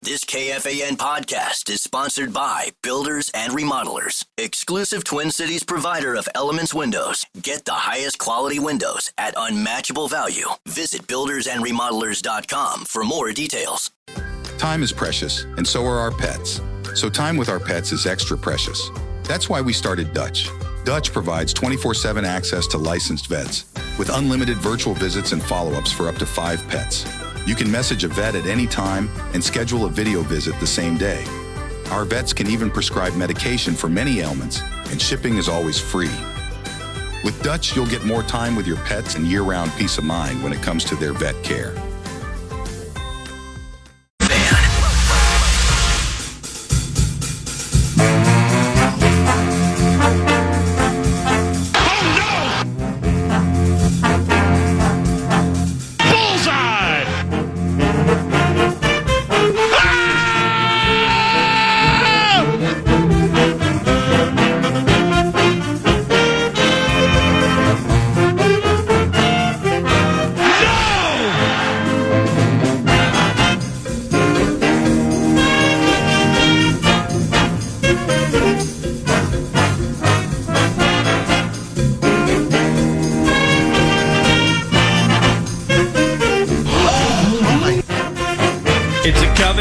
This KFAN podcast is sponsored by Builders and Remodelers, exclusive Twin Cities provider of Elements Windows. Get the highest quality windows at unmatchable value. Visit buildersandremodelers.com for more details. Time is precious, and so are our pets. So time with our pets is extra precious. That's why we started Dutch. Dutch provides 24/7 access to licensed vets with unlimited virtual visits and follow-ups for up to 5 pets. You can message a vet at any time and schedule a video visit the same day. Our vets can even prescribe medication for many ailments, and shipping is always free. With Dutch, you'll get more time with your pets and year-round peace of mind when it comes to their vet care.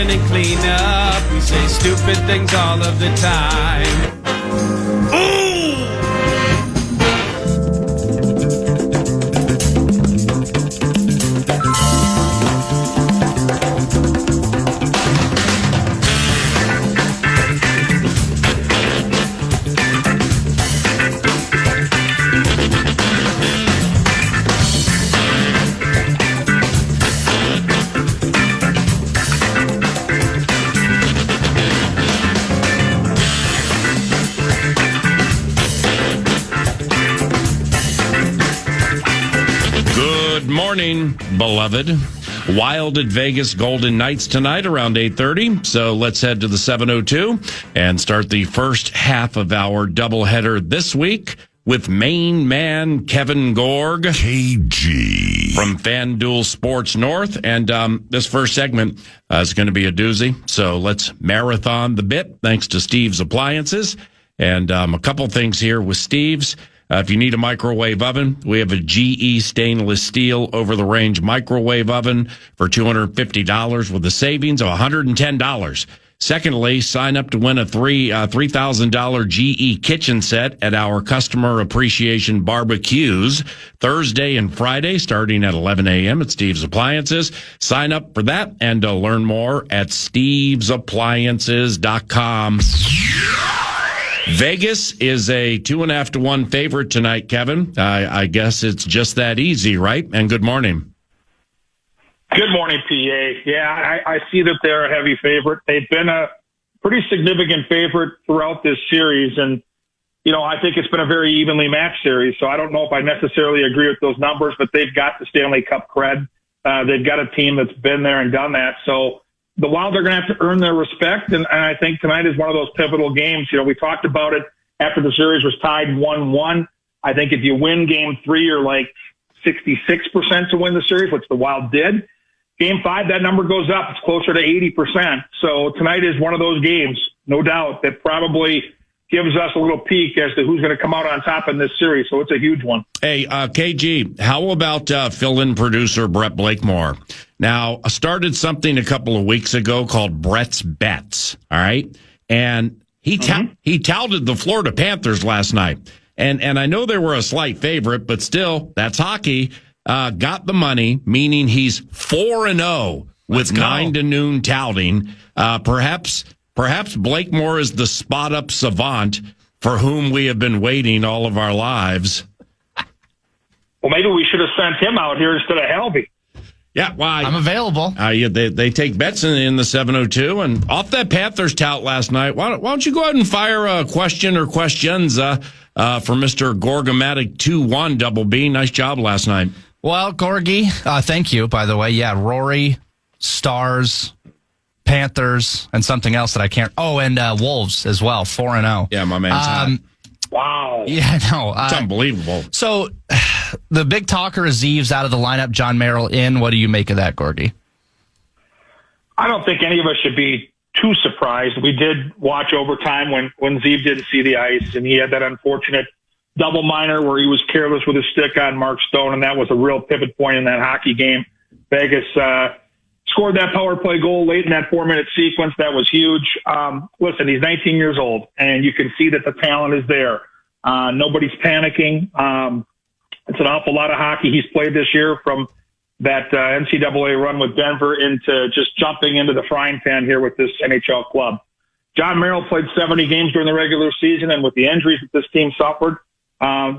And clean up. We say stupid things all of the time. Morning, beloved. Wild at Vegas Golden Knights tonight around 8:30. So let's head to the 702 and start the first half of our doubleheader this week with main man Kevin Gorg, KG, from FanDuel Sports North. And this first segment is going to be a doozy. So let's marathon the bit thanks to Steve's Appliances. And a couple things here with Steve's. If you need a microwave oven, we have a GE stainless steel over-the-range microwave oven for $250 with a savings of $110. Secondly, sign up to win a $3,000 GE kitchen set at our customer appreciation barbecues Thursday and Friday starting at 11 a.m. at Steve's Appliances. Sign up for that and learn more at stevesappliances.com. Vegas is a 2.5-1 favorite tonight, Kevin. I guess it's just that easy, right? And good morning. Good morning, PA. Yeah, I see that they're a heavy favorite. They've been a pretty significant favorite throughout this series. And, you know, I think it's been a very evenly matched series. So I don't know if I necessarily agree with those numbers, but they've got the Stanley Cup cred. They've got a team that's been there and done that. So the Wild are going to have to earn their respect, and I think tonight is one of those pivotal games. You know, we talked about it after the series was tied 1-1. I think if you win Game 3, you're like 66% to win the series, which the Wild did. Game 5, that number goes up. It's closer to 80%. So tonight is one of those games, no doubt, that probably gives us a little peek as to who's going to come out on top in this series. So it's a huge one. Hey, KG, how about fill-in producer Brett Blakemore? Now, I started something a couple of weeks ago called Brett's Bets, all right? And he touted the Florida Panthers last night. And I know they were a slight favorite, but still, that's hockey. Got the money, meaning he's 4-0 with 9 to noon touting. Perhaps Blakemore is the spot-up savant for whom we have been waiting all of our lives. Well, maybe we should have sent him out here instead of Helby. Yeah, well, I'm available. They take bets in the 702, and off that Panthers tout last night, why don't you go ahead and fire a question or questions for Mr. Gorgomatic 2-1 Double B. Nice job last night. Well, Gorgie, thank you, by the way. Yeah, Rory, Stars, Panthers, and something else that I can't. Oh, and Wolves as well, 4-0. Yeah, my man's hot. Wow. Yeah, no. It's unbelievable. So the big talker is Zeeves out of the lineup, John Merrill in. What do you make of that, Gorgie? I don't think any of us should be too surprised. We did watch overtime when Zeeb didn't see the ice, and he had that unfortunate double minor where he was careless with his stick on Mark Stone, and that was a real pivot point in that hockey game. Vegas scored that power play goal late in that 4-minute sequence. That was huge. Listen, he's 19 years old, and you can see that the talent is there. Nobody's panicking. It's an awful lot of hockey he's played this year, from that NCAA run with Denver into just jumping into the frying pan here with this NHL club. John Merrill played 70 games during the regular season, and with the injuries that this team suffered,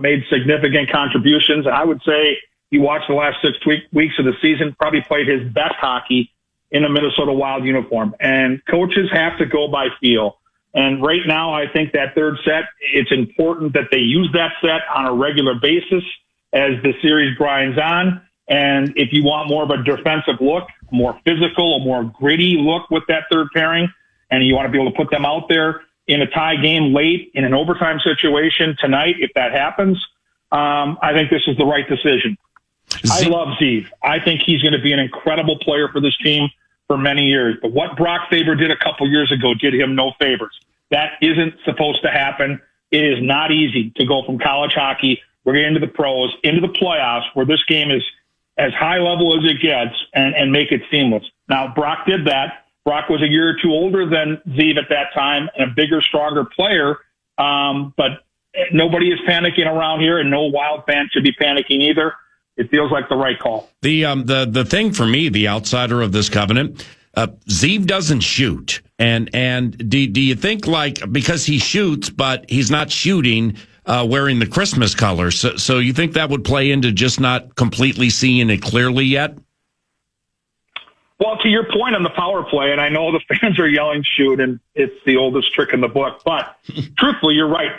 made significant contributions. I would say he watched the last 6 weeks of the season, probably played his best hockey in a Minnesota Wild uniform. And coaches have to go by feel. And right now, I think that third set, it's important that they use that set on a regular basis as the series grinds on. And if you want more of a defensive look, more physical, a more gritty look with that third pairing, and you want to be able to put them out there in a tie game late in an overtime situation tonight, if that happens, I think this is the right decision. I love Zeev. I think he's going to be an incredible player for this team for many years. But what Brock Faber did a couple years ago did him no favors. That isn't supposed to happen. It is not easy to go from college hockey, we're getting into the pros, into the playoffs, where this game is as high level as it gets, and make it seamless. Now, Brock did that. Brock was a year or two older than Zeev at that time and a bigger, stronger player. But nobody is panicking around here, and no Wild fan should be panicking either. It feels like the right call. The thing for me, the outsider of this covenant, Zeev doesn't shoot. And do you think, like, because he shoots, but he's not shooting, wearing the Christmas colors, so you think that would play into just not completely seeing it clearly yet? Well, to your point on the power play, and I know the fans are yelling shoot, and it's the oldest trick in the book, but truthfully, you're right,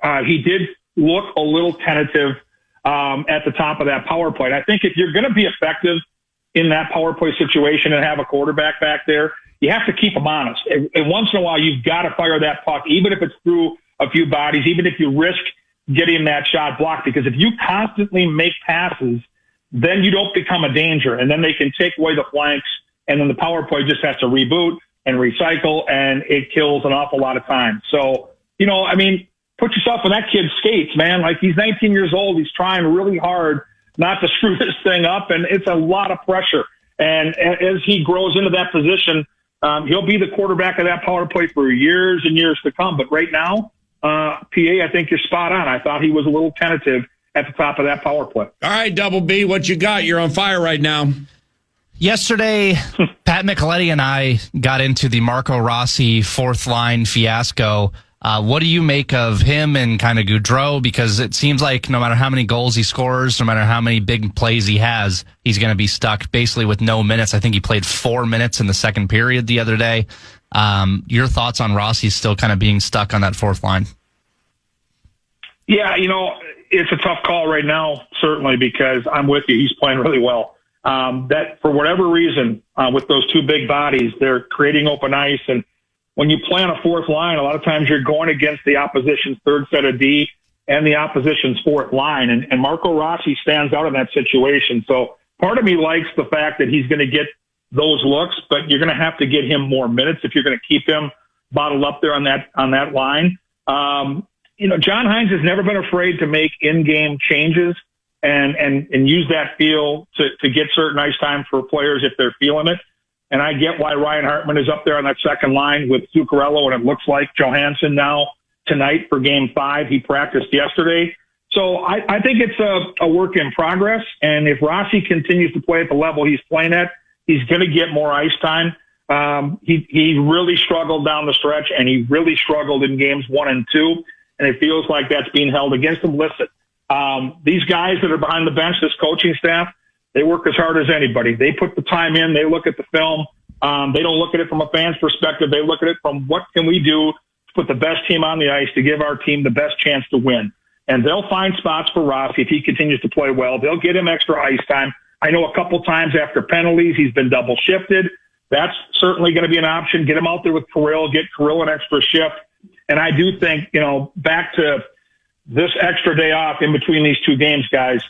PA. He did look a little tentative at the top of that power play. And I think if you're going to be effective in that power play situation and have a quarterback back there, you have to keep him honest. And once in a while, you've got to fire that puck, even if it's through a few bodies, even if you risk getting that shot blocked, because if you constantly make passes, then you don't become a danger, and then they can take away the flanks, and then the power play just has to reboot and recycle, and it kills an awful lot of time. So, put yourself in that kid's skates, man. Like, he's 19 years old. He's trying really hard not to screw this thing up, and it's a lot of pressure. And as he grows into that position, he'll be the quarterback of that power play for years and years to come. But right now, PA, I think you're spot on. I thought he was a little tentative at the top of that power play. All right, Double B, what you got? You're on fire right now. Yesterday, Pat Micheletti and I got into the Marco Rossi fourth line fiasco. What do you make of him and kind of Gaudreau? Because it seems like no matter how many goals he scores, no matter how many big plays he has, he's going to be stuck basically with no minutes. I think he played 4 minutes in the second period the other day. Your thoughts on Rossi still kind of being stuck on that fourth line? Yeah, it's a tough call right now, certainly, because I'm with you. He's playing really well. That for whatever reason, with those two big bodies, they're creating open ice. And when you play on a fourth line, a lot of times you're going against the opposition's third set of D and the opposition's fourth line. And Marco Rossi stands out in that situation. So part of me likes the fact that he's going to get those looks, but you're going to have to get him more minutes if you're going to keep him bottled up there on that line. John Hines has never been afraid to make in-game changes and use that feel to get certain ice time for players if they're feeling it. And I get why Ryan Hartman is up there on that second line with Zuccarello, and it looks like Johansson now tonight for Game 5. He practiced yesterday. So I think it's a work in progress. And if Rossi continues to play at the level he's playing at, he's going to get more ice time. He really struggled down the stretch, and he really struggled in Games 1 and 2. And it feels like that's being held against him. Listen, these guys that are behind the bench, this coaching staff, they work as hard as anybody. They put the time in. They look at the film. They don't look at it from a fan's perspective. They look at it from what can we do to put the best team on the ice to give our team the best chance to win. And they'll find spots for Rossi if he continues to play well. They'll get him extra ice time. I know a couple times after penalties, he's been double shifted. That's certainly going to be an option. Get him out there with Kirill, get Kirill an extra shift. And I do think, back to this extra day off in between these two games, guys,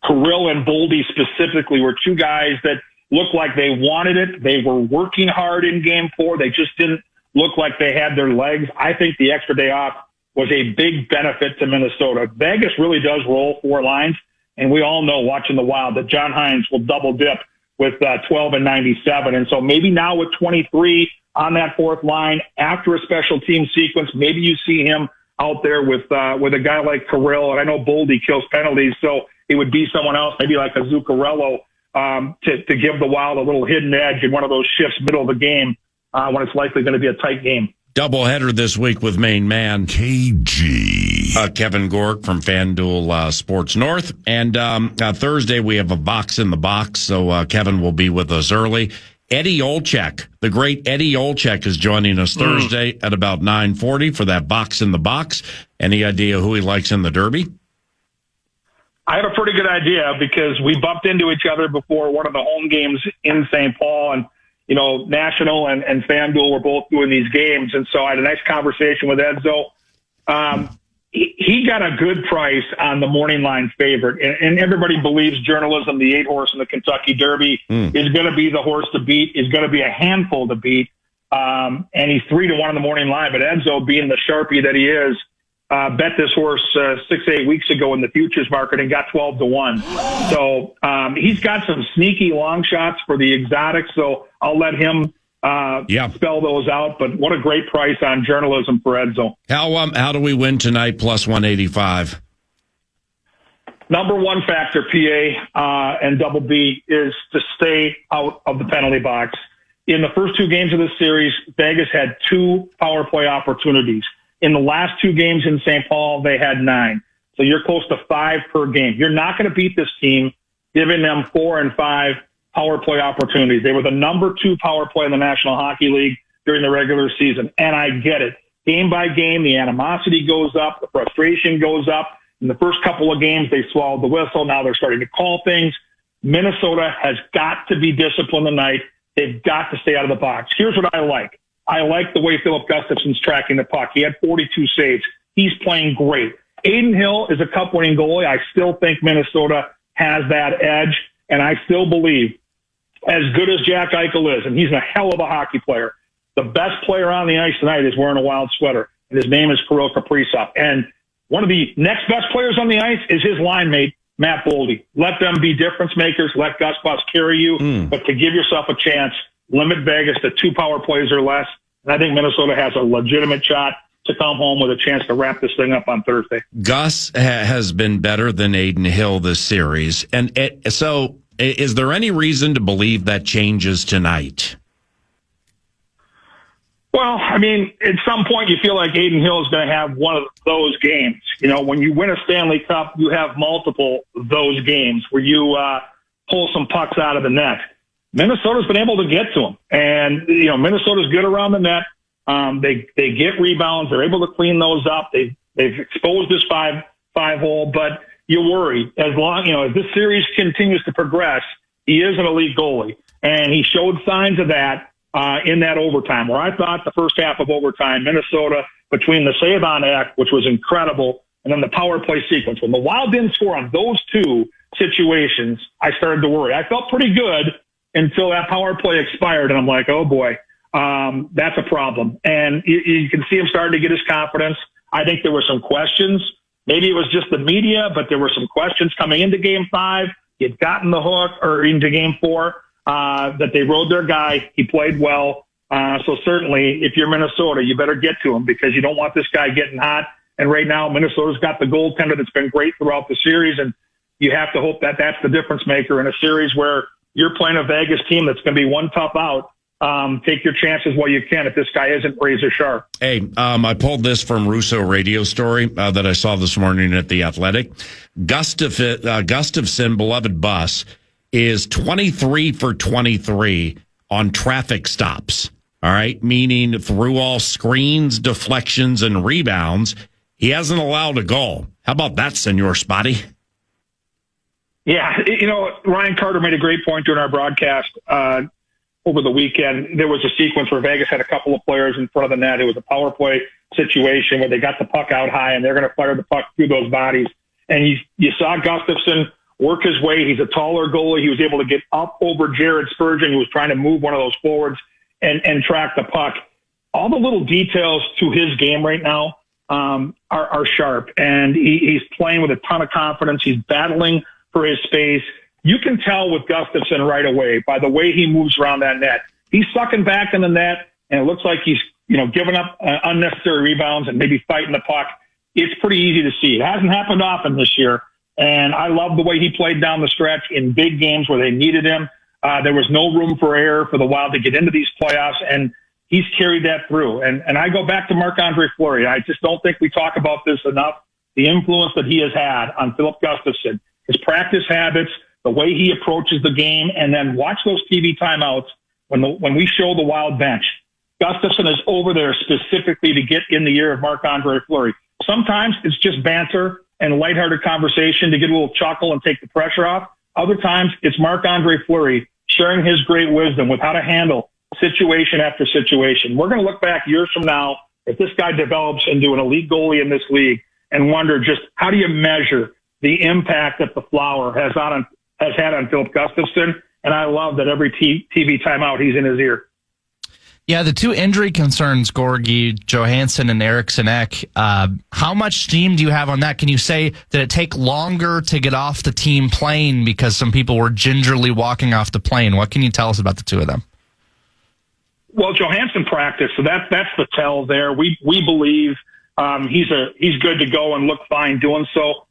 Kirill and Boldy specifically were two guys that looked like they wanted it. They were working hard in game 4. They just didn't look like they had their legs. I think the extra day off was a big benefit to Minnesota. Vegas really does roll 4 lines, and we all know watching the Wild that John Hines will double dip with 12 and 97. And so maybe now with 23 on that 4th line after a special team sequence, maybe you see him out there with a guy like Kirill. And I know Boldy kills penalties, so it would be someone else, maybe like a Zuccarello, to give the Wild a little hidden edge in one of those shifts middle of the game when it's likely going to be a tight game. Doubleheader this week with main man KG. Kevin Gorg from FanDuel Sports North. And Thursday we have a box in the box, so Kevin will be with us early. Eddie Olczyk, the great Eddie Olczyk, is joining us Thursday at about 9:40 for that box in the box. Any idea who he likes in the Derby? I have a pretty good idea because we bumped into each other before one of the home games in St. Paul, and you know, National and FanDuel were both doing these games. And so I had a nice conversation with Edzo. He got a good price on the morning line favorite. And everybody believes journalism, the 8-horse in the Kentucky Derby is going to be the horse to beat, is going to be a handful to beat. And he's 3-1 on the morning line. But Edzo, being the Sharpie that he is, bet this horse 6-8 weeks ago in the futures market and got 12-1. So he's got some sneaky long shots for the exotics. So I'll let him spell those out. But what a great price on journalism for Edzo. How do we win tonight plus 185? Number one factor, PA and Double B, is to stay out of the penalty box. In the first 2 games of this series, Vegas had 2 power play opportunities. In the last 2 games in St. Paul, they had 9. So you're close to 5 per game. You're not going to beat this team giving them 4 and 5 power play opportunities. They were the number 2 power play in the National Hockey League during the regular season. And I get it. Game by game, the animosity goes up. The frustration goes up. In the first couple of games, they swallowed the whistle. Now they're starting to call things. Minnesota has got to be disciplined tonight. They've got to stay out of the box. Here's what I like. I like the way Philip Gustafson's tracking the puck. He had 42 saves. He's playing great. Aiden Hill is a cup-winning goalie. I still think Minnesota has that edge, and I still believe, as good as Jack Eichel is, and he's a hell of a hockey player, the best player on the ice tonight is wearing a Wild sweater, and his name is Kirill Kaprizov. And one of the next best players on the ice is his line mate, Matt Boldy. Let them be difference makers. Let Gus Bus carry you. But to give yourself a chance, limit Vegas to 2 power plays or less. And I think Minnesota has a legitimate shot to come home with a chance to wrap this thing up on Thursday. Gus has been better than Aiden Hill this series. And so is there any reason to believe that changes tonight? Well, I mean, at some point you feel like Aiden Hill is going to have one of those games. You know, when you win a Stanley Cup, you have multiple those games where you pull some pucks out of the net. Minnesota's been able to get to them. And, you know, Minnesota's good around the net. They get rebounds. They're able to clean those up. They've exposed this five hole, but you worry as this series continues to progress. He is an elite goalie, and he showed signs of that in that overtime, where I thought the first half of overtime, Minnesota, between the save-on act, which was incredible, and then the power play sequence, when the Wild didn't score on those 2 situations, I started to worry. I felt pretty good until that power play expired, and I'm like, oh boy, that's a problem. And you can see him starting to get his confidence. I think there were some questions. Maybe it was just the media, but there were some questions coming into Game 5. He had gotten the hook, or into Game 4, that they rode their guy. He played well. So certainly, if you're Minnesota, you better get to him because you don't want this guy getting hot. And right now, Minnesota's got the goaltender that's been great throughout the series, and you have to hope that that's the difference maker in a series where you're playing a Vegas team that's going to be one tough out. Take your chances while you can if this guy isn't razor sharp. Hey, I pulled this from Russo Radio Story that I saw this morning at The Athletic. Gustafson, beloved Bus, is 23 for 23 on traffic stops. All right, meaning through all screens, deflections, and rebounds, he hasn't allowed a goal. How about that, Senor Spotty? Yeah, Ryan Carter made a great point during our broadcast over the weekend. There was a sequence where Vegas had a couple of players in front of the net. It was a power play situation where they got the puck out high, and they're going to fire the puck through those bodies. And you saw Gustafson work his way. He's a taller goalie. He was able to get up over Jared Spurgeon, who was trying to move one of those forwards and track the puck. All the little details to his game right now are sharp, and he's playing with a ton of confidence. He's battling for his space. You can tell with Gustafsson right away by the way he moves around that net. He's sucking back in the net, and it looks like he's giving up unnecessary rebounds and maybe fighting the puck. It's pretty easy to see. It hasn't happened often this year, and I love the way he played down the stretch in big games where they needed him. There was no room for error for the Wild to get into these playoffs, and he's carried that through. And I go back to Marc-Andre Fleury. I just don't think we talk about this enough. The influence that he has had on Philip Gustafsson, his practice habits, the way he approaches the game, and then watch those TV timeouts when we show the Wild bench. Gustafsson is over there specifically to get in the ear of Marc-Andre Fleury. Sometimes it's just banter and lighthearted conversation to get a little chuckle and take the pressure off. Other times it's Marc-Andre Fleury sharing his great wisdom with how to handle situation after situation. We're going to look back years from now if this guy develops into an elite goalie in this league and wonder just how do you measure the impact that the Flower has had on Philip Gustafsson. And I love that every TV timeout he's in his ear. Yeah, the two injury concerns, Gorgie, Johansson and Eriksson Ek, how much steam do you have on that? Can you say that it take longer to get off the team plane because some people were gingerly walking off the plane? What can you tell us about the two of them? Well, Johansson practiced, so that's the tell there. We believe he's good to go and look fine doing so.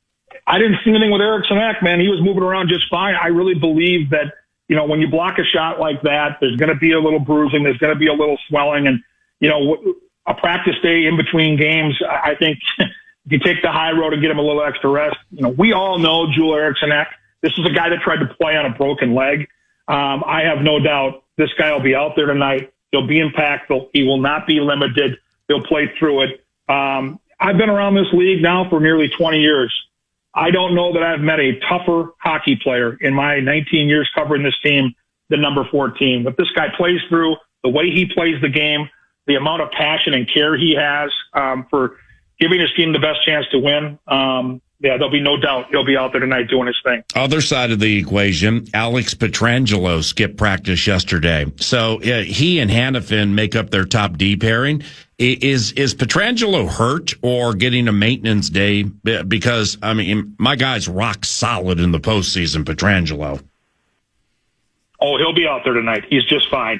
I didn't see anything with Eriksson Ek, man. He was moving around just fine. I really believe that, when you block a shot like that, there's going to be a little bruising, there's going to be a little swelling, and, a practice day in between games, I think if you take the high road and get him a little extra rest, we all know Joel Eriksson Ek. This is a guy that tried to play on a broken leg. I have no doubt this guy will be out there tonight. He'll be impactful. He will not be limited. He'll play through it. I've been around this league now for nearly 20 years. I don't know that I've met a tougher hockey player in my 19 years covering this team than number 14. But this guy plays through, the way he plays the game, the amount of passion and care he has for giving his team the best chance to win. There'll be no doubt he'll be out there tonight doing his thing. Other side of the equation, Alex Pietrangelo skipped practice yesterday. So he and Hannafin make up their top D pairing. Is Pietrangelo hurt or getting a maintenance day? Because, my guy's rock solid in the postseason, Pietrangelo. Oh, he'll be out there tonight. He's just fine.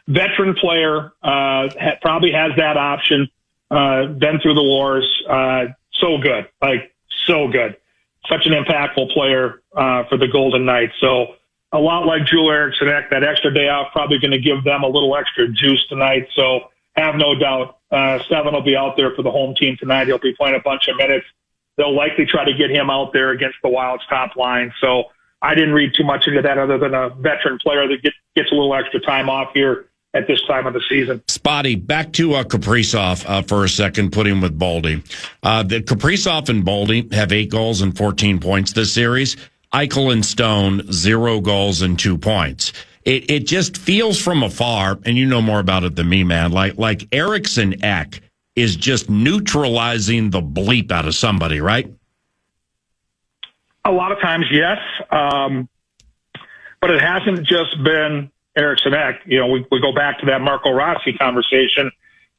Veteran player, probably has that option, been through the wars. So good. So good. Such an impactful player for the Golden Knights. So a lot like Joel Eriksson Ek, that extra day off probably going to give them a little extra juice tonight. So have no doubt Seven will be out there for the home team tonight. He'll be playing a bunch of minutes. They'll likely try to get him out there against the Wild's top line. So I didn't read too much into that other than a veteran player that gets a little extra time off here at this time of the season. Spotty, back to Kaprizov for a second, put him with Boldy. The Kaprizov and Boldy have 8 goals and 14 points this series. Eichel and Stone, 0 goals and 2 points. It just feels from afar, and you know more about it than me, man, like Eriksson Ek is just neutralizing the bleep out of somebody, right? A lot of times, yes. But it hasn't just been Eriksson Ek. We go back to that Marco Rossi conversation.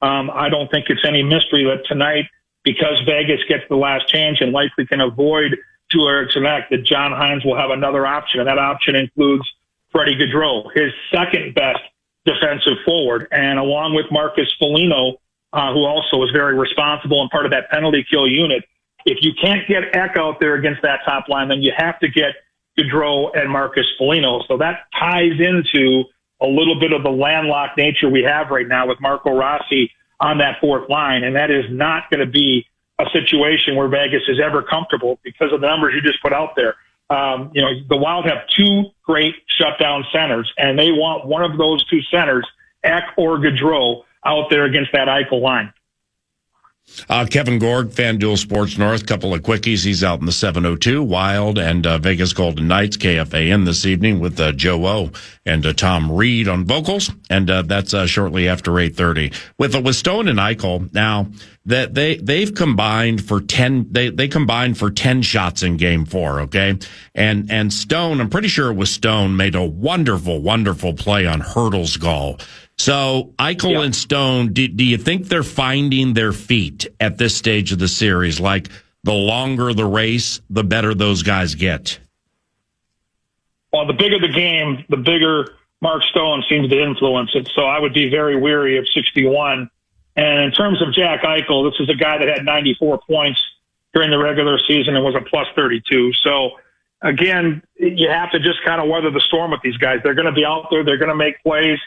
I don't think it's any mystery that tonight, because Vegas gets the last chance and likely can avoid to Eriksson Ek, that John Hines will have another option, and that option includes Freddie Gaudreau, his second best defensive forward, and along with Marcus Foligno, who also is very responsible and part of that penalty kill unit. If you can't get Ek out there against that top line, then you have to get Gaudreau and Marcus Foligno. So that ties into a little bit of the landlocked nature we have right now with Marco Rossi on that fourth line, and that is not going to be a situation where Vegas is ever comfortable because of the numbers you just put out there. The Wild have 2 great shutdown centers, and they want one of those 2 centers, Ek or Gaudreau, out there against that Eichel line. Kevin Gorg, FanDuel Sports North, couple of quickies. He's out in the 702, Wild and Vegas Golden Knights, KFAN this evening with Joe O and Tom Reed on vocals, and that's shortly after 8:30. With Stone and Eichel, now that they've combined for 10, they combined for 10 shots in Game 4, okay? And Stone, I'm pretty sure it was Stone, made a wonderful play on Hurdle's goal. So Eichel and Stone, do you think they're finding their feet at this stage of the series? Like, the longer the race, the better those guys get? Well, the bigger the game, the bigger Mark Stone seems to influence it. So I would be very weary of 61. And in terms of Jack Eichel, this is a guy that had 94 points during the regular season and was a plus 32. So, again, you have to just kind of weather the storm with these guys. They're going to be out there. They're going to make plays.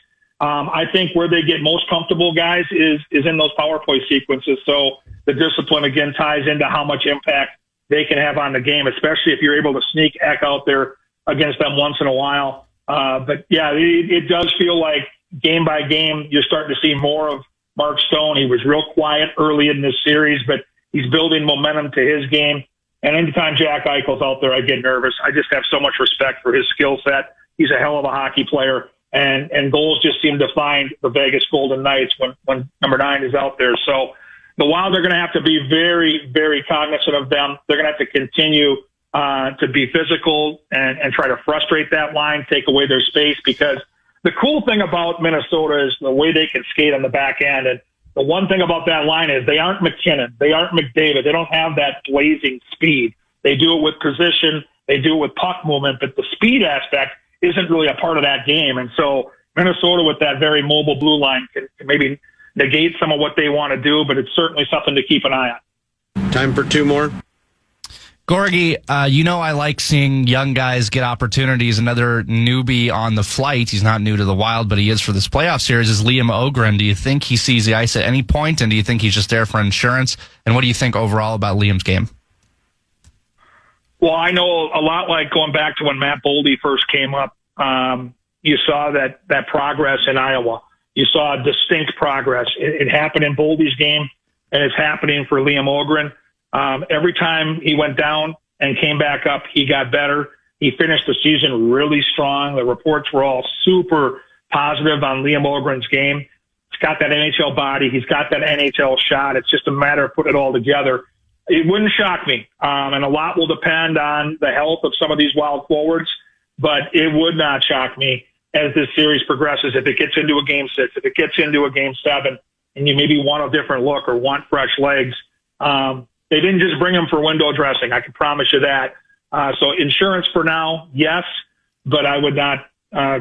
I think where they get most comfortable, guys, is in those power play sequences. So the discipline, again, ties into how much impact they can have on the game, especially if you're able to sneak Eck out there against them once in a while. But, yeah, it does feel like game by game you're starting to see more of Mark Stone. He was real quiet early in this series, but he's building momentum to his game. And anytime Jack Eichel's out there, I get nervous. I just have so much respect for his skill set. He's a hell of a hockey player. And goals just seem to find the Vegas Golden Knights when number 9 is out there. So the Wild are going to have to be very, very cognizant of them. They're going to have to continue to be physical and try to frustrate that line, take away their space, because the cool thing about Minnesota is the way they can skate on the back end. And the one thing about that line is they aren't McKinnon. They aren't McDavid. They don't have that blazing speed. They do it with position. They do it with puck movement. But the speed aspect isn't really a part of that game. And so Minnesota with that very mobile blue line can maybe negate some of what they want to do, but it's certainly something to keep an eye on. Time for 2 more. Gorgie, I like seeing young guys get opportunities. Another newbie on the flight, he's not new to the Wild, but he is for this playoff series, is Liam Ogren. Do you think he sees the ice at any point, and do you think he's just there for insurance? And what do you think overall about Liam's game? Well, I know a lot like going back to when Matt Boldy first came up. You saw that progress in Iowa. You saw distinct progress. It happened in Boldy's game, and it's happening for Liam Ogren. Every time he went down and came back up, he got better. He finished the season really strong. The reports were all super positive on Liam Ogren's game. He's got that NHL body. He's got that NHL shot. It's just a matter of putting it all together. It wouldn't shock me, and a lot will depend on the health of some of these Wild forwards, but it would not shock me as this series progresses. If it gets into a Game 6, if it gets into a Game 7, and you maybe want a different look or want fresh legs, they didn't just bring him for window dressing. I can promise you that. So insurance for now, yes, but I would not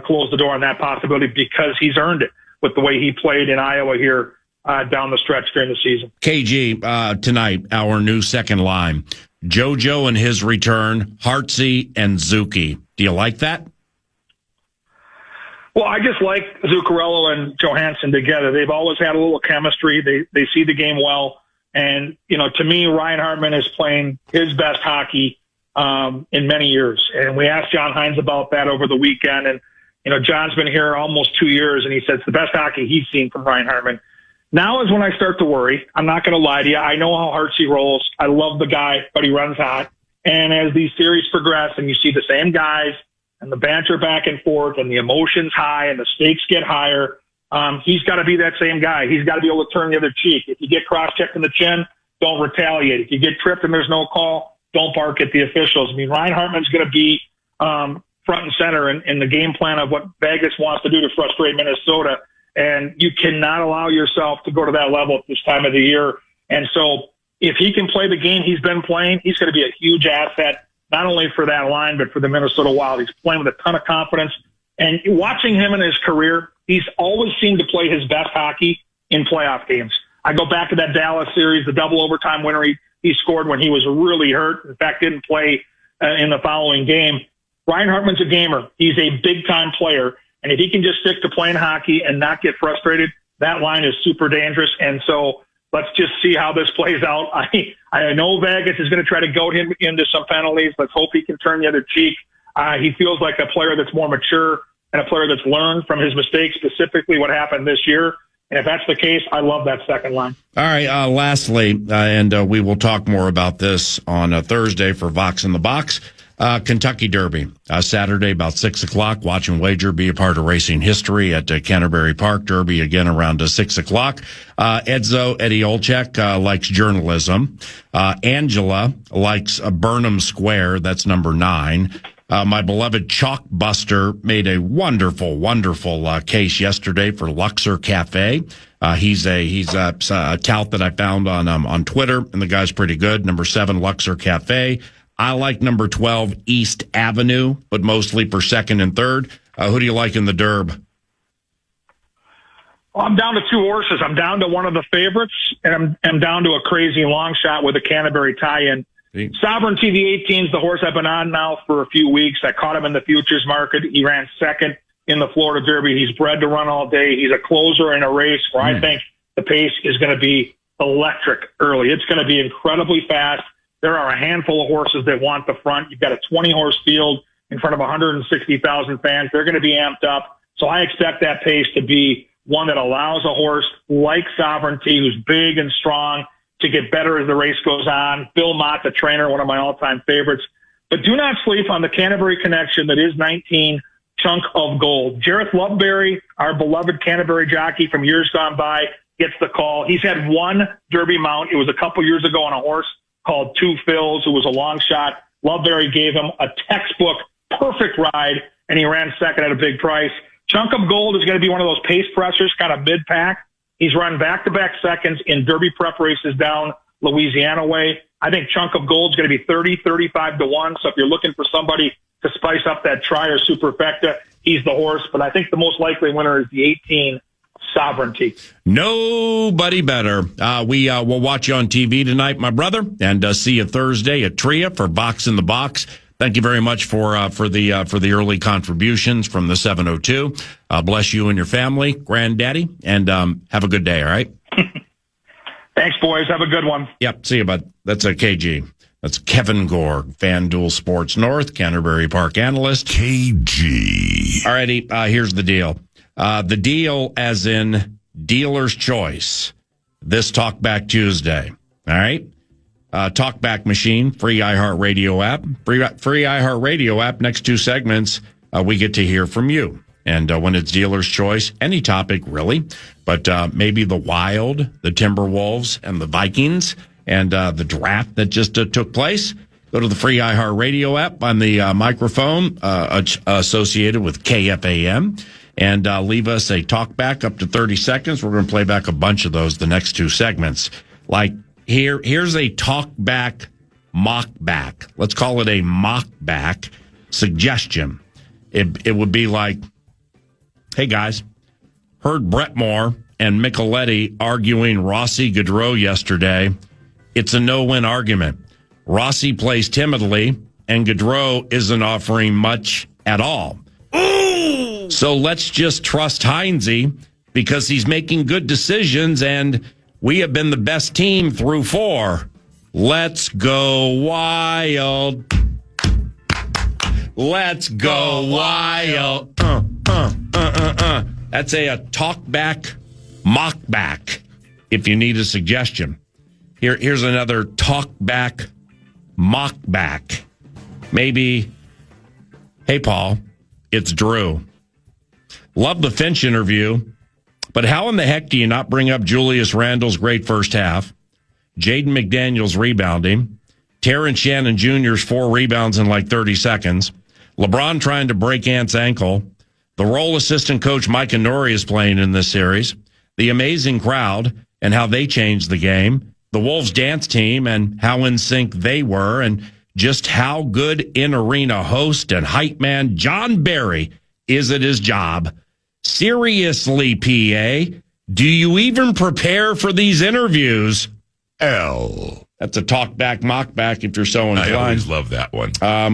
close the door on that possibility because he's earned it with the way he played in Iowa here down the stretch during the season. KG, tonight, our new second line. JoJo and his return, Hartsey and Zuki. Do you like that? Well, I just like Zuccarello and Johansson together. They've always had a little chemistry. They see the game well. And, to me, Ryan Hartman is playing his best hockey in many years. And we asked John Hines about that over the weekend. And, John's been here almost 2 years, and he said it's the best hockey he's seen from Ryan Hartman. Now is when I start to worry. I'm not going to lie to you. I know how Hartsey rolls. I love the guy, but he runs hot. And as these series progress and you see the same guys and the banter back and forth and the emotions high and the stakes get higher, he's got to be that same guy. He's got to be able to turn the other cheek. If you get cross-checked in the chin, don't retaliate. If you get tripped and there's no call, don't bark at the officials. I mean, Ryan Hartman's going to be front and center in the game plan of what Vegas wants to do to frustrate Minnesota. And you cannot allow yourself to go to that level at this time of the year. And so if he can play the game he's been playing, he's going to be a huge asset, not only for that line, but for the Minnesota Wild. He's playing with a ton of confidence. And watching him in his career, he's always seemed to play his best hockey in playoff games. I go back to that Dallas series, the double overtime winner he scored when he was really hurt. In fact, didn't play in the following game. Ryan Hartman's a gamer. He's a big-time player. And if he can just stick to playing hockey and not get frustrated, that line is super dangerous. And so let's just see how this plays out. I know Vegas is going to try to goad him into some penalties. Let's hope he can turn the other cheek. He feels like a player that's more mature and a player that's learned from his mistakes, specifically what happened this year. And if that's the case, I love that second line. All right. Lastly, and we will talk more about this on Thursday for Vox in the Box. Kentucky Derby, Saturday about 6 o'clock. Watch and wager, be a part of racing history at Canterbury Park. Derby again around 6 o'clock. Eddie Olczyk, likes journalism. Angela likes Burnham Square. That's number 9. My beloved Chalkbuster made a wonderful, wonderful case yesterday for Luxor Cafe. He's a tout that I found on Twitter, and the guy's pretty good. Number 7, Luxor Cafe. I like number 12, East Avenue, but mostly for second and third. Who do you like in the Derb? Well, I'm down to 2 horses. I'm down to one of the favorites, and I'm down to a crazy long shot with a Canterbury tie-in. Sovereignty, the 18's the horse I've been on now for a few weeks. I caught him in the futures market. He ran second in the Florida Derby. He's bred to run all day. He's a closer in a race where I think the pace is going to be electric early. It's going to be incredibly fast. There are a handful of horses that want the front. You've got a 20-horse field in front of 160,000 fans. They're going to be amped up. So I expect that pace to be one that allows a horse like Sovereignty, who's big and strong, to get better as the race goes on. Bill Mott, the trainer, one of my all-time favorites. But do not sleep on the Canterbury connection that is 19, Chunk of Gold. Jareth Loveberry, our beloved Canterbury jockey from years gone by, gets the call. He's had one Derby mount. It was a couple years ago on a horse called Two Phils, who was a long shot. Loveberry gave him a textbook, perfect ride, and he ran second at a big price. Chunk of Gold is going to be one of those pace pressures, kind of mid-pack. He's run back-to-back seconds in Derby prep races down Louisiana way. I think Chunk of Gold's going to be 30, 35 to 1. So if you're looking for somebody to spice up that try or superfecta, he's the horse. But I think the most likely winner is the 18, Sovereignty. Nobody better. We'll watch you on TV tonight, my brother, and see you Thursday at Tria for Vox in the Box. Thank you very much for the early contributions from the 702. Bless you and your family, Granddaddy, and have a good day. All right. Thanks, boys. Have a good one. Yep. See you, bud. That's a KG. That's Kevin Gorg, FanDuel Sports North, Canterbury Park analyst. KG. All righty. Here's the deal. The deal, as in dealer's choice. This Talkback Tuesday. All right. Talkback machine, free iHeartRadio app, free iHeartRadio app. Next 2 segments, we get to hear from you. And when it's dealer's choice, any topic really, but maybe the Wild, the Timberwolves, and the Vikings, and the draft that just took place. Go to the free iHeartRadio app on the microphone associated with KFAN, and leave us a talkback up to 30 seconds. We're going to play back a bunch of those the next 2 segments. Like, here's a talkback mock back. Let's call it a mock back suggestion. It would be like, hey guys, heard Brett Moore and Micheletti arguing Rossi Gaudreau yesterday. It's a no-win argument. Rossi plays timidly, and Gaudreau isn't offering much at all. Ooh! So let's just trust Heinze because he's making good decisions, and we have been the best team through 4. Let's go Wild. Let's go Wild. That's a talkback, mock back, if you need a suggestion. Here's another talkback, mock back. Maybe, hey, Paul, it's Drew. Love the Finch interview, but how in the heck do you not bring up Julius Randle's great first half, Jaden McDaniels rebounding, Terrence Shannon Jr.'s 4 rebounds in like 30 seconds, LeBron trying to break Ant's ankle, the role assistant coach Mike Inori is playing in this series, the amazing crowd and how they changed the game, the Wolves dance team and how in sync they were, and just how good in-arena host and hype man John Barry is at his job. Seriously, PA, do you even prepare for these interviews? L. That's a talk-back, mock-back if you're so inclined. I always love that one.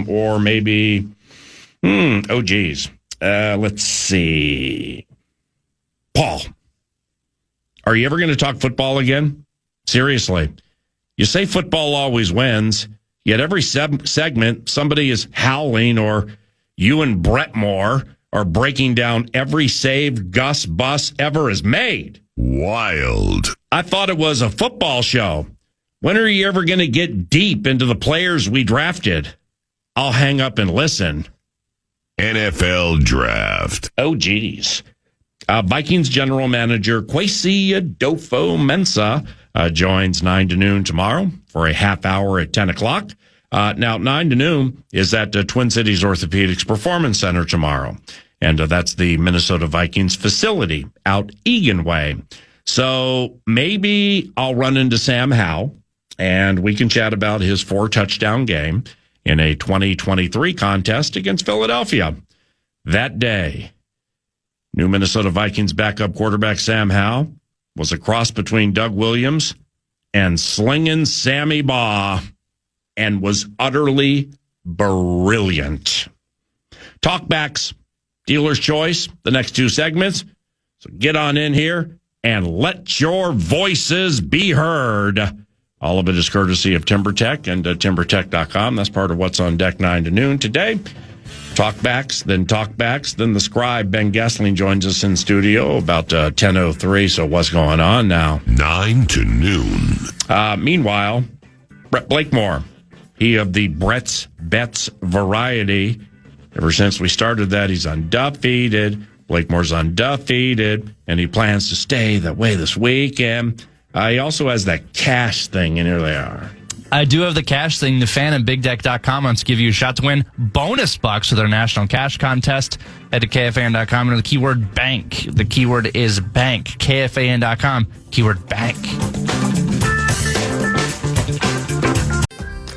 Or maybe, oh, geez. Let's see. Paul, are you ever going to talk football again? Seriously. You say football always wins, yet every segment somebody is howling, or you and Brett Moore are breaking down every save Gus Bus ever has made. Wild. I thought it was a football show. When are you ever going to get deep into the players we drafted? I'll hang up and listen. NFL Draft. Oh, geez. Vikings general manager Kwesi Adofo-Mensah joins 9 to noon tomorrow for a half hour at 10 o'clock. Now, 9 to noon is at Twin Cities Orthopedics Performance Center tomorrow. And that's the Minnesota Vikings facility out Egan Way. So maybe I'll run into Sam Howell and we can chat about his 4-touchdown game in a 2023 contest against Philadelphia. That day, new Minnesota Vikings backup quarterback Sam Howell was a cross between Doug Williams and slinging Sammy Baugh and was utterly brilliant. Talkbacks, dealer's choice, the next 2 segments. So get on in here and let your voices be heard. All of it is courtesy of TimberTech and TimberTech.com. That's part of what's on deck 9 to noon today. Talkbacks, then the scribe, Ben Gessling, joins us in studio about 10:03. So what's going on now? 9 to noon. Meanwhile, Brett Blakemore, he of the Brett's Bets variety. Ever since we started that, he's undefeated. Blakemore's undefeated, and he plans to stay that way this weekend. He also has that cash thing, and here they are. I do have the cash thing. The fan and BigDeck.com wants to give you a shot to win bonus bucks with our national cash contest. Head to KFAN.com and the keyword bank. The keyword is bank. KFAN.com, keyword bank.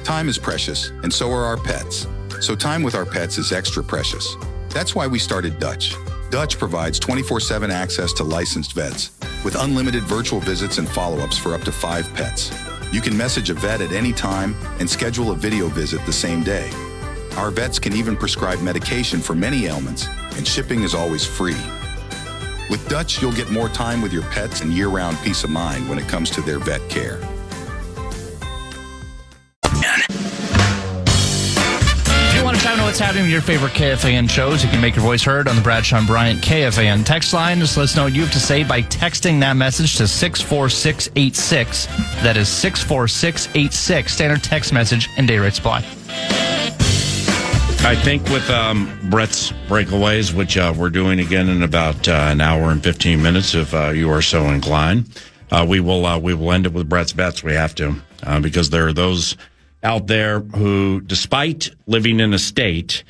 Time is precious, and so are our pets. So time with our pets is extra precious. That's why we started Dutch. Dutch provides 24/7 access to licensed vets with unlimited virtual visits and follow-ups for up to 5 pets. You can message a vet at any time and schedule a video visit the same day. Our vets can even prescribe medication for many ailments, and shipping is always free. With Dutch, you'll get more time with your pets and year-round peace of mind when it comes to their vet care. If you want to know what's happening with your favorite KFAN shows, you can make your voice heard on the Bradshaw and Bryant KFAN text line. Just let us know what you have to say by texting that message to 64686. That is 64686. Standard text message and day rate supply. I think with Brett's breakaways, which we're doing again in about an hour and 15 minutes, if you are so inclined, we will end it with Brett's bets. We have to, because there are those out there who, despite living in a state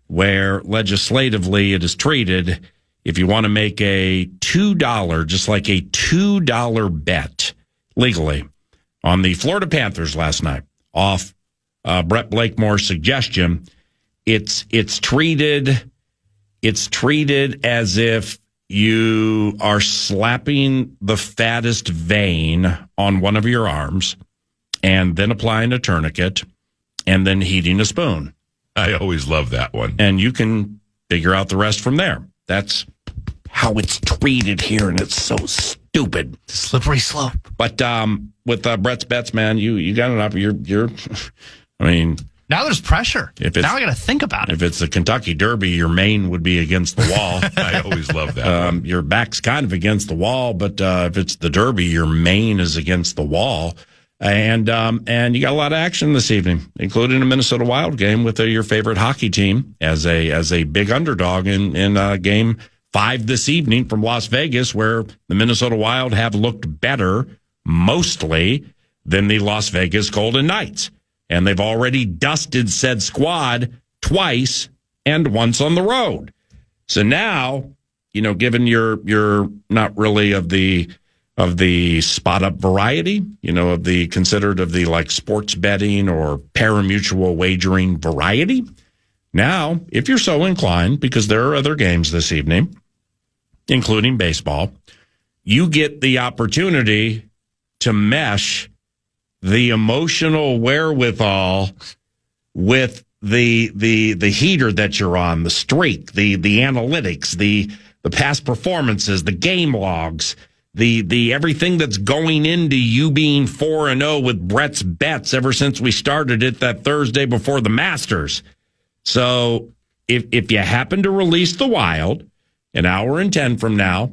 where legislatively it is treated, if you want to make a $2, just like a $2 bet legally on the Florida Panthers last night off Brett Blakemore's suggestion, it's treated as if you are slapping the fattest vein on one of your arms and then applying a tourniquet and then heating a spoon. I always love that one. And you can figure out the rest from there. That's how it's treated here, and it's so stupid. Slippery slope. But with Brett's bets, man, you got it up. You're I mean, now there's pressure. Now I got to think about it. If it's the Kentucky Derby, your mane would be against the wall. I always love that. Your back's kind of against the wall, but if it's the Derby, your mane is against the wall. And you got a lot of action this evening, including a Minnesota Wild game with your favorite hockey team as a big underdog in game 5 this evening from Las Vegas, where the Minnesota Wild have looked better mostly than the Las Vegas Golden Knights. And they've already dusted said squad twice and once on the road. So now, given you're not really of the spot up variety, of the considered of the like sports betting or pari-mutuel wagering variety. Now, if you're so inclined, because there are other games this evening, including baseball, you get the opportunity to mesh the emotional wherewithal with the heater that you're on, the streak, the analytics, the past performances, the game logs, the everything that's going into you being 4-0 with Brett's bets ever since we started it that Thursday before the Masters. So if you happen to release the Wild an hour and 10 from now,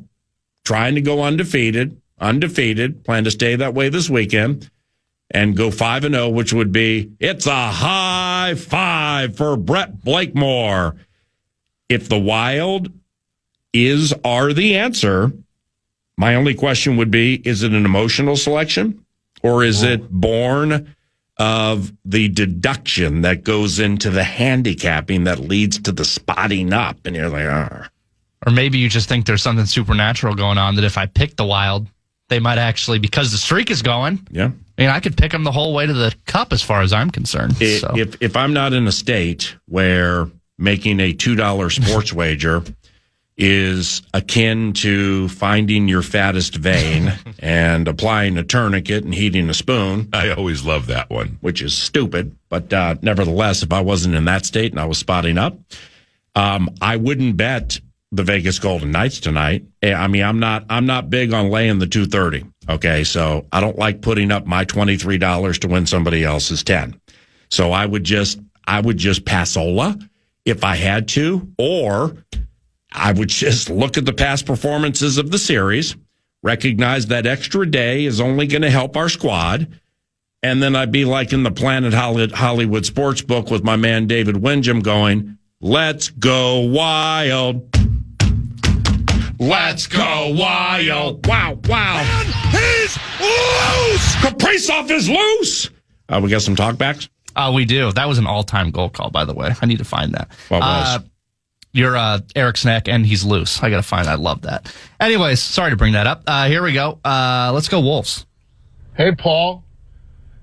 trying to go undefeated, plan to stay that way this weekend, and go 5-0, which would be, it's a high five for Brett Blakemore. If the Wild are the answer, my only question would be, is it an emotional selection, or is it born of the deduction that goes into the handicapping that leads to the spotting up? And you're like, Or maybe you just think there's something supernatural going on, that if I pick the Wild, they might actually, because the streak is going. Yeah. I mean, I could pick them the whole way to the Cup as far as I'm concerned. So. If I'm not in a state where making a $2 sports wager is akin to finding your fattest vein and applying a tourniquet and heating a spoon. I always love that one. Which is stupid. But nevertheless, if I wasn't in that state and I was spotting up, I wouldn't bet the Vegas Golden Knights tonight. I mean, I'm not big on laying the 230. Okay, so I don't like putting up my $23 to win somebody else's 10. So I would just passola if I had to, or I would just look at the past performances of the series, recognize that extra day is only going to help our squad, and then I'd be like in the Planet Hollywood sports book with my man David Windjam going, let's go Wild. Let's go Wild. Wow. And he's loose. Kaprizov is loose. We got some talkbacks? We do. That was an all-time goal call, by the way. I need to find that. What was? You're Eric Snack, and he's loose. I got to find that. I love that. Anyways, sorry to bring that up. Here we go. Let's go Wolves. Hey, Paul.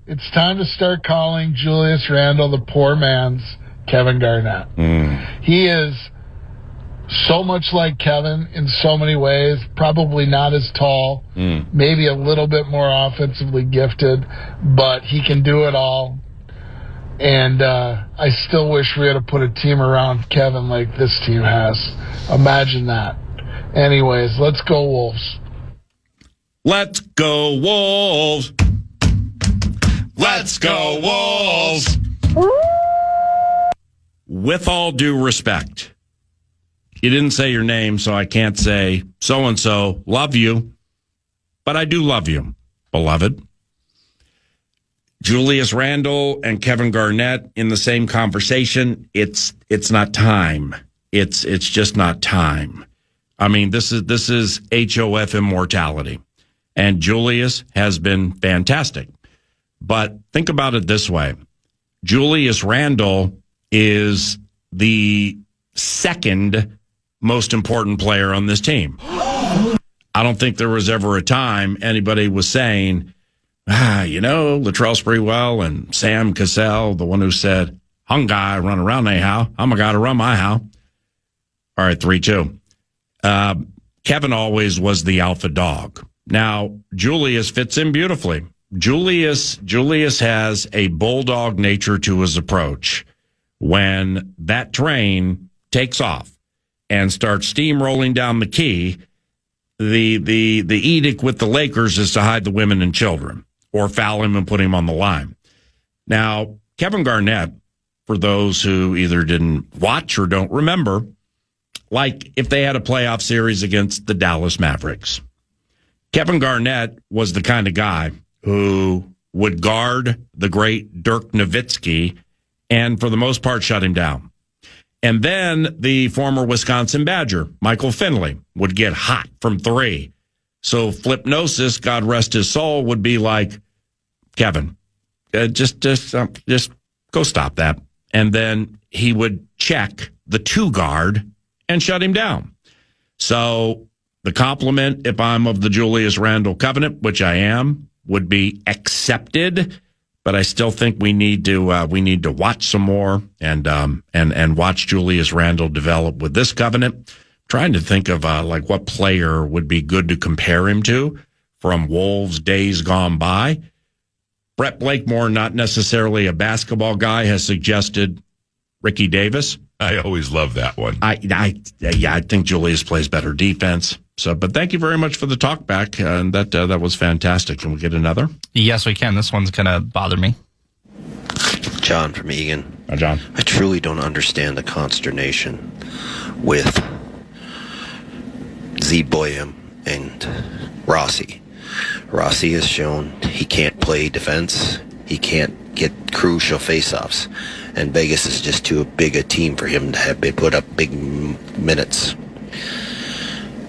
It's time to start calling Julius Randle the poor man's Kevin Garnett. He is so much like Kevin in so many ways, probably not as tall, maybe a little bit more offensively gifted, but he can do it all. And I still wish we had put a team around Kevin like this team has. Imagine that. Anyways, let's go Wolves. Let's go Wolves. Let's go Wolves. With all due respect, you didn't say your name, so I can't say so-and-so, love you, but I do love you, beloved. Julius Randle and Kevin Garnett in the same conversation, it's not time. It's just not time. I mean, this is HOF immortality. And Julius has been fantastic. But think about it this way. Julius Randle is the second most important player on this team. I don't think there was ever a time anybody was saying, Latrell Sprewell and Sam Cassell, the one who said, hung guy run around anyhow. I'm a guy to run my how. All right, 3-2. Kevin always was the alpha dog. Now, Julius fits in beautifully. Julius has a bulldog nature to his approach. When that train takes off and starts steamrolling down the key, the edict with the Lakers is to hide the women and children or foul him and put him on the line. Now, Kevin Garnett, for those who either didn't watch or don't remember, like if they had a playoff series against the Dallas Mavericks, Kevin Garnett was the kind of guy who would guard the great Dirk Nowitzki and for the most part shut him down. And then the former Wisconsin Badger, Michael Finley, would get hot from three. So Flipnosis, God rest his soul, would be like, Kevin, just go stop that. And then he would check the two guard and shut him down. So the compliment, if I'm of the Julius Randle covenant, which I am, would be accepted. But I still think we need to watch some more and watch Julius Randle develop with this covenant. Trying to think of like what player would be good to compare him to from Wolves days gone by. Brett Blakemore, not necessarily a basketball guy, has suggested Ricky Davis. I always love that one. I think Julius plays better defense. So, but thank you very much for the talk back, and that was fantastic. Can we get another? Yes, we can. This one's going to bother me. John from Egan. Hi, John. I truly don't understand the consternation with Z Boyum and Rossi. Rossi has shown he can't play defense. He can't get crucial faceoffs. And Vegas is just too big a team for him to have put up big minutes.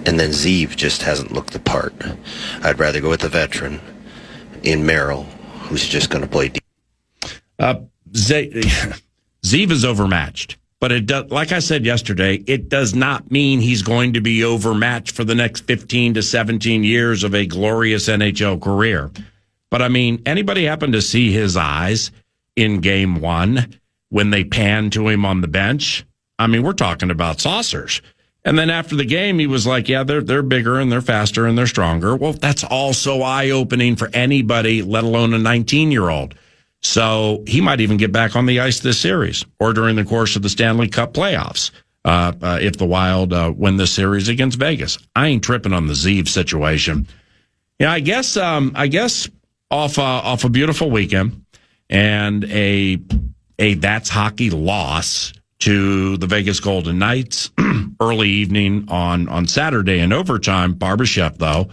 And then Zeev just hasn't looked the part. I'd rather go with the veteran in Merrill, who's just going to play deep. Zeev is overmatched. But it does, like I said yesterday, it does not mean he's going to be overmatched for the next 15 to 17 years of a glorious NHL career. But I mean, anybody happen to see his eyes in game one when they panned to him on the bench? I mean, we're talking about saucers. And then after the game, he was like, yeah, they're bigger and they're faster and they're stronger. Well, that's also eye-opening for anybody, let alone a 19-year-old. So he might even get back on the ice this series or during the course of the Stanley Cup playoffs if the Wild win this series against Vegas. I ain't tripping on the Zeev situation. Yeah, I guess off a beautiful weekend and a that's hockey loss to the Vegas Golden Knights early evening on Saturday in overtime. Barbashev, though.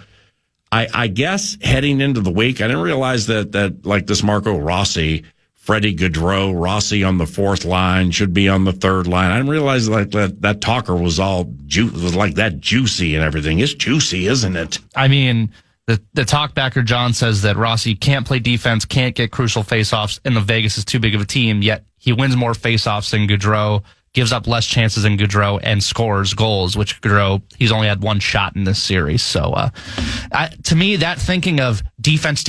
I guess heading into the week, I didn't realize that like this Marco Rossi, Freddie Gaudreau, Rossi on the fourth line, should be on the third line. I didn't realize like that talker was was like that juicy and everything. It's juicy, isn't it? I mean, the talkbacker John says that Rossi can't play defense, can't get crucial faceoffs, and the Vegas is too big of a team, yet he wins more faceoffs than Gaudreau, gives up less chances than Gaudreau, and scores goals, which Gaudreau, he's only had one shot in this series. So to me, that thinking of defense,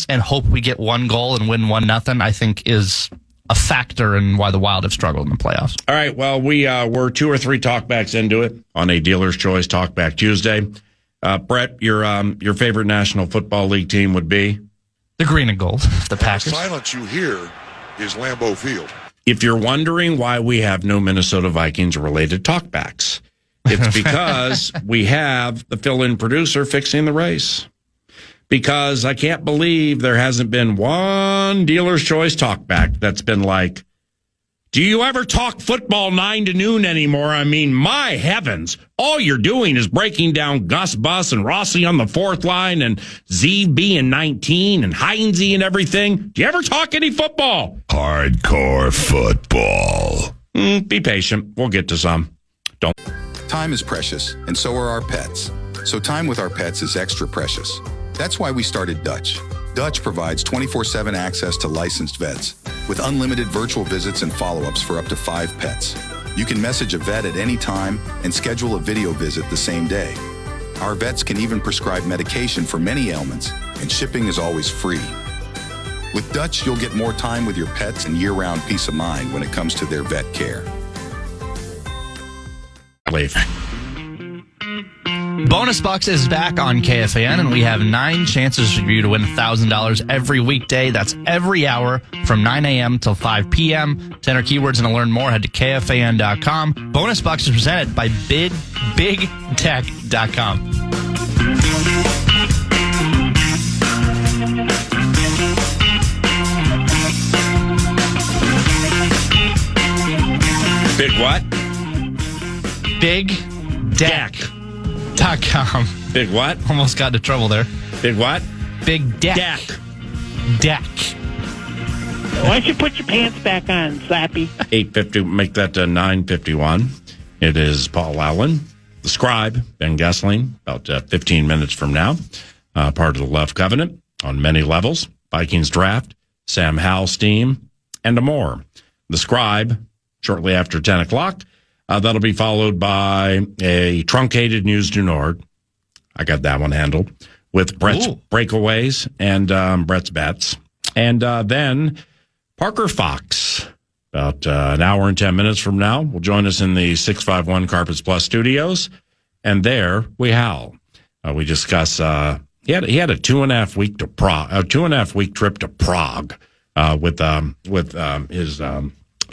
and hope we get one goal and win 1-0, I think is a factor in why the Wild have struggled in the playoffs. All right, well, we're 2 or 3 talkbacks into it on a Dealer's Choice Talkback Tuesday. Brett, your favorite National Football League team would be? The green and gold, the Packers. The silence you hear is Lambeau Field. If you're wondering why we have no Minnesota Vikings-related talkbacks, it's because we have the fill-in producer fixing the race. Because I can't believe there hasn't been one Dealer's Choice talkback that's been like, do you ever talk football 9 to noon anymore? I mean, my heavens, all you're doing is breaking down Gus Bus and Rossi on the fourth line and Z being 19 and Heinze and everything. Do you ever talk any football? Hardcore football. Be patient. We'll get to some. Don't. Time is precious, and so are our pets. So time with our pets is extra precious. That's why we started Dutch. Dutch provides 24/7 access to licensed vets with unlimited virtual visits and follow-ups for up to 5 pets. You can message a vet at any time and schedule a video visit the same day. Our vets can even prescribe medication for many ailments, and shipping is always free. With Dutch, you'll get more time with your pets and year-round peace of mind when it comes to their vet care. Leave. Bonus Bucks is back on KFAN, and we have 9 chances for you to win $1,000 every weekday. That's every hour from 9 a.m. till 5 p.m. To enter keywords and to learn more, head to KFAN.com. Bonus Bucks is presented by BigTech.com. Big what? BigDeck.com. Big what? Almost got into trouble there. Big what? Big Deck. Deck. Why don't you put your pants back on, Slappy? 8:50, make that 9:51. It is Paul Allen, the scribe, Ben Gessling, about 15 minutes from now. Part of the Love Covenant on many levels. Vikings draft, Sam Howell's team, and more. The scribe, shortly after 10 o'clock. That'll be followed by a truncated News du Nord. I got that one handled. With Brett's breakaways and Brett's bets. And then Parker Fox, about an hour and 10 minutes from now, will join us in the 651 Carpets Plus studios. And there we howl. We discuss, he had a 2.5 week to Prague, a 2.5 week trip to Prague, with his,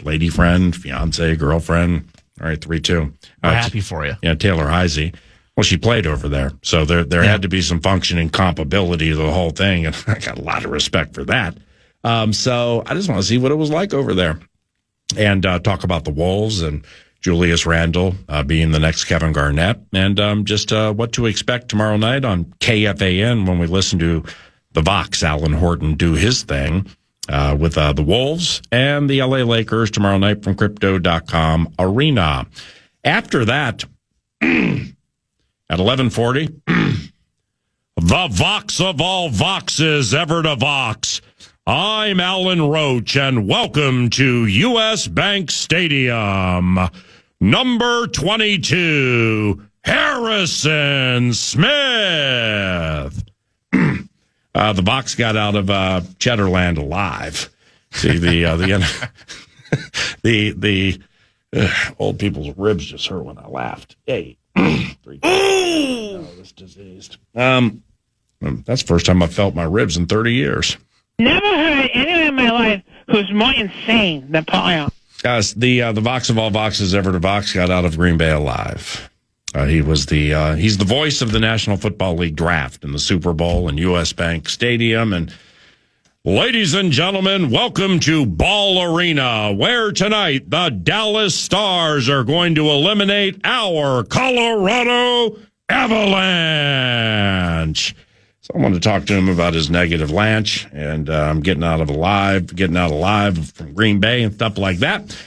lady friend, fiance, girlfriend. All right, 3-2. We're happy for you. Yeah, Taylor Heisey. Well, she played over there, so there had to be some functioning compatibility to the whole thing, and I got a lot of respect for that. So I just want to see what it was like over there and talk about the Wolves and Julius Randle being the next Kevin Garnett, and just what to expect tomorrow night on KFAN when we listen to the Vox, Alan Horton, do his thing with the Wolves and the LA Lakers tomorrow night from Crypto.com Arena. After that, at 11:40, the Vox of all Voxes ever to Vox. I'm Alan Roach, and welcome to U.S. Bank Stadium. Number 22, Harrison Smith. The Vox got out of Cheddarland alive. See, the old people's ribs just hurt when I laughed. Hey, this diseased. That's the first time I felt my ribs in 30 years. Never heard anyone in my life who's more insane than Paul. Guys, the Vox of all Voxes ever to Vox got out of Green Bay alive. He's the voice of the National Football League draft and the Super Bowl and U.S. Bank Stadium. And ladies and gentlemen, welcome to Ball Arena, where tonight the Dallas Stars are going to eliminate our Colorado Avalanche. So I wanted to talk to him about his negative Lanch and getting out alive from Green Bay and stuff like that.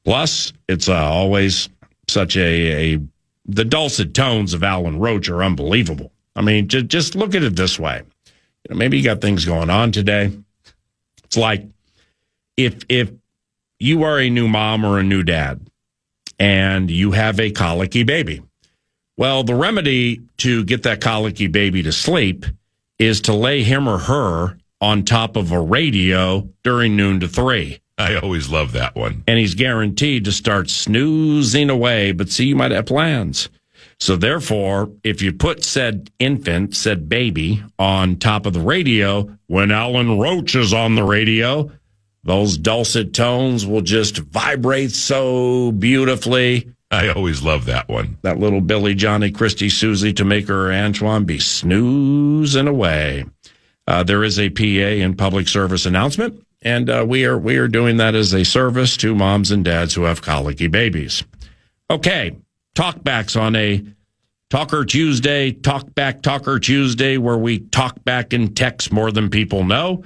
Plus, it's always such the dulcet tones of Alan Roach are unbelievable. I mean, just look at it this way. Maybe you got things going on today. It's like if you are a new mom or a new dad and you have a colicky baby. Well, the remedy to get that colicky baby to sleep is to lay him or her on top of a radio during noon to 3. I always love that one. And he's guaranteed to start snoozing away, but see, you might have plans. So therefore, if you put said infant, said baby, on top of the radio, when Alan Roach is on the radio, those dulcet tones will just vibrate so beautifully. I always love that one. That little Billy, Johnny, Christy, Susie, to make her Antoine be snoozing away. There is a PA and public service announcement, and we are doing that as a service to moms and dads who have colicky babies. Okay, talkbacks on a Talker Tuesday, Talker Tuesday, where we talk back and text more than people know.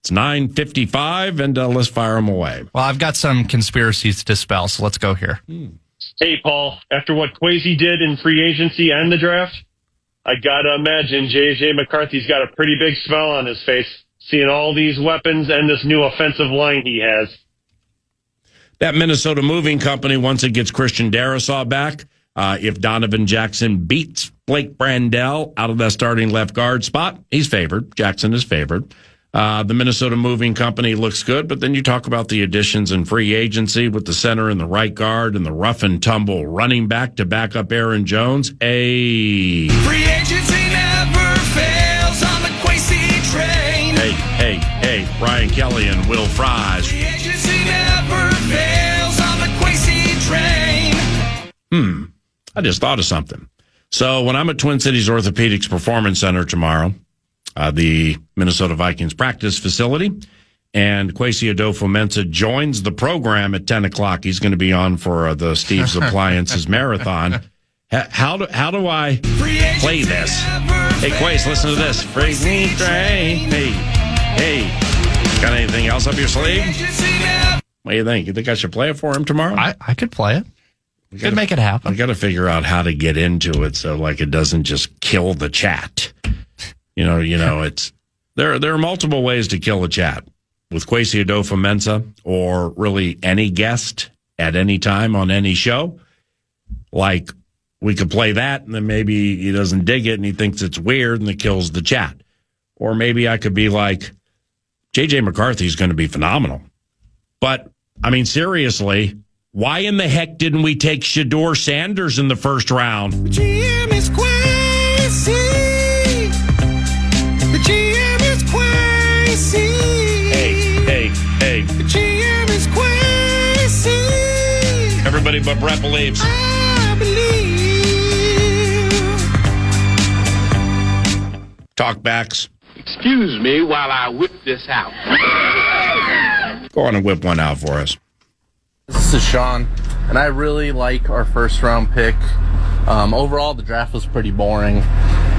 It's 9:55, and let's fire them away. Well, I've got some conspiracies to dispel, so let's go here. Hey, Paul, after what Kwesi did in free agency and the draft, I got to imagine J.J. McCarthy's got a pretty big smile on his face, seeing all these weapons and this new offensive line he has. That Minnesota moving company, once it gets Christian Darrisaw back, if Donovan Jackson beats Blake Brandel out of that starting left guard spot, he's favored. Jackson is favored. The Minnesota moving company looks good, but then you talk about the additions in free agency with the center and the right guard and the rough and tumble running back to back up Aaron Jones. Free agency never fails on the Kwesi train. Hey, Brian Kelly and Will Fries. Free agency never fails on the Kwesi train. I just thought of something. So when I'm at Twin Cities Orthopedics Performance Center tomorrow, the Minnesota Vikings practice facility, and Kwesi Adofo-Mensah joins the program at 10 o'clock. He's going to be on for the Steve's Appliances Marathon. How do I play this? Hey, Kwesi, listen to this. Free train. Hey, got anything else up your sleeve? What do you think? You think I should play it for him tomorrow? I could play it. Could make it happen. I got to figure out how to get into it so like it doesn't just kill the chat. You know, it's there are multiple ways to kill a chat with Kwesi Adofo-Mensah or really any guest at any time on any show. Like we could play that and then maybe he doesn't dig it and he thinks it's weird and it kills the chat. Or maybe I could be like, J.J. McCarthy's going to be phenomenal. But, I mean, seriously, why in the heck didn't we take Shedeur Sanders in the first round? GM is Kwesi. The GM is Kwesi. Hey. The GM is Kwesi. Everybody but Brett believes. I believe. Talkbacks. excuse me while I whip this out. Go on and whip one out for us. This is Sean, and I really like our first round pick. Overall, the draft was pretty boring,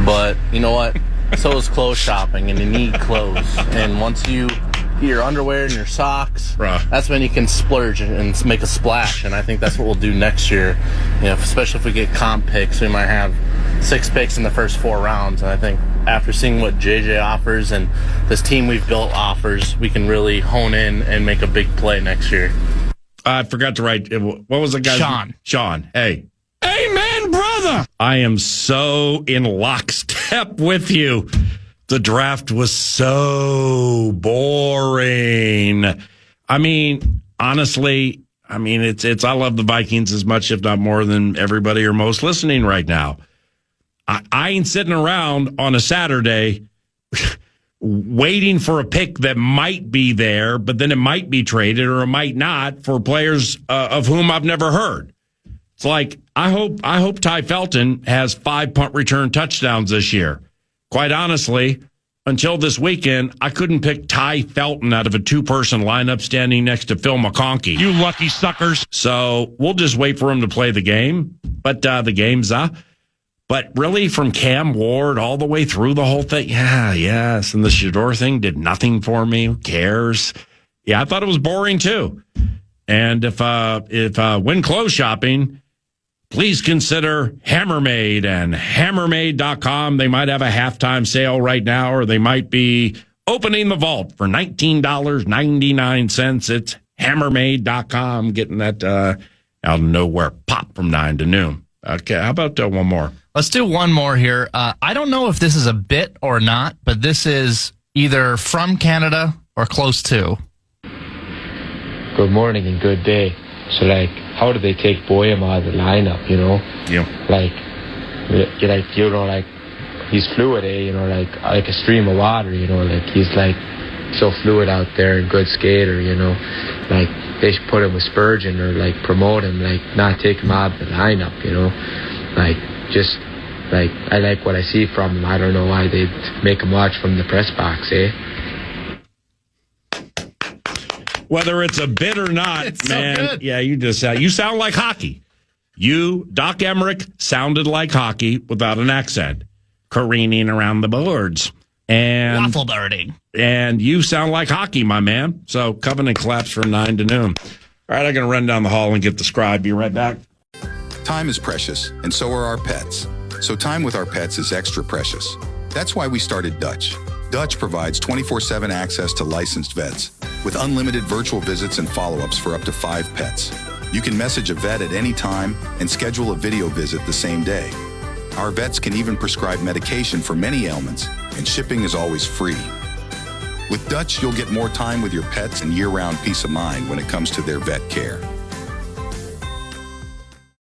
but you know what? So was clothes shopping, and you need clothes. And once you get your underwear and your socks, that's when you can splurge and make a splash. And I think that's what we'll do next year. You know, especially if we get comp picks, we might have 6 picks in the first 4 rounds. And I think after seeing what JJ offers and this team we've built offers, we can really hone in and make a big play next year. I forgot to write. What was the guy's name? Sean. Hey. Amen, brother. I am so in lockstep with you. The draft was so boring. I mean, honestly, it's I love the Vikings as much, if not more, than everybody or most listening right now. I ain't sitting around on a Saturday waiting for a pick that might be there, but then it might be traded or it might not for players of whom I've never heard. It's like, I hope Ty Felton has 5 punt return touchdowns this year. Quite honestly, until this weekend, I couldn't pick Ty Felton out of a 2-person lineup standing next to Phil McConkey. You lucky suckers. So we'll just wait for him to play the game. But the game's But really, from Cam Ward all the way through the whole thing, yes. And the Shador thing did nothing for me. Who cares? Yeah, I thought it was boring too. And if when clothes shopping, please consider Hammermade and Hammermade.com. They might have a halftime sale right now, or they might be opening the vault for $19.99. It's Hammermade.com. Getting that out of nowhere pop from 9 to noon. Okay, how about one more? Let's do one more here. I don't know if this is a bit or not, but this is either from Canada or close to. Good morning and good day. So, how do they take Boehm out of the lineup, you know? Yeah. He's fluid, like a stream of water, you know? He's, so fluid out there and good skater, you know? They should put him with Spurgeon or, promote him, not take him out of the lineup, you know? I like what I see from him. I don't know why they make him watch from the press box, eh? Whether it's a bit or not, it's man. So good. Yeah, you sound like hockey. You, Doc Emmerich, sounded like hockey without an accent, careening around the boards. And waffle birding. And you sound like hockey, my man. So Covenant claps from 9 to noon. All right, I'm going to run down the hall and get the scribe. Be right back. Time is precious, and so are our pets. So time with our pets is extra precious. That's why we started Dutch. Dutch provides 24/7 access to licensed vets with unlimited virtual visits and follow-ups for up to 5 pets. You can message a vet at any time and schedule a video visit the same day. Our vets can even prescribe medication for many ailments, and shipping is always free. With Dutch, you'll get more time with your pets and year-round peace of mind when it comes to their vet care.